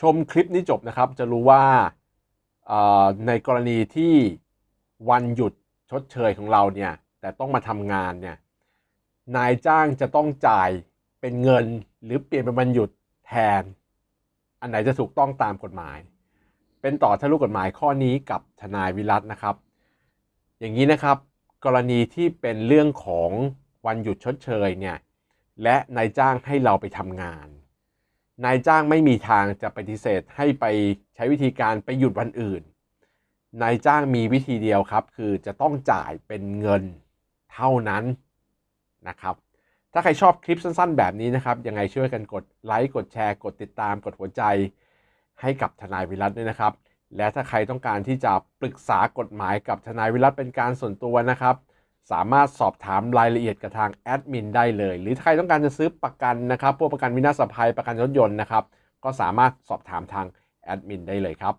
ชมคลิปนี้จบนะครับจะรู้ว่าในกรณีที่วันหยุดชดเชยของเราเนี่ยแต่ต้องมาทำงานเนี่ยนายจ้างจะต้องจ่ายเป็นเงินหรือเปลี่ยนเป็นวันหยุดแทนอันไหนจะถูกต้องตามกฎหมายเป็นต่อทะลุกฎหมายข้อนี้กับทนายวิรัตนะครับอย่างนี้นะครับกรณีที่เป็นเรื่องของวันหยุดชดเชยเนี่ยและนายจ้างให้เราไปทำงานนายจ้างไม่มีทางจะปฏิเสธให้ไปใช้วิธีการไปหยุดวันอื่นนายจ้างมีวิธีเดียวครับคือจะต้องจ่ายเป็นเงินเท่านั้นนะครับถ้าใครชอบคลิปสั้นๆแบบนี้นะครับยังไงช่วยกันกดไลค์กดแชร์กดติดตามกดหัวใจให้กับทนายวิรัตด้วยนะครับและถ้าใครต้องการที่จะปรึกษากฎหมายกับทนายวิรัตเป็นการส่วนตัวนะครับสามารถสอบถามรายละเอียดกับทางแอดมินได้เลยหรือใครต้องการจะซื้อประกันนะครับพวกประกันวินาศภัยประกันรถยนต์นะครับก็สามารถสอบถามทางแอดมินได้เลยครับ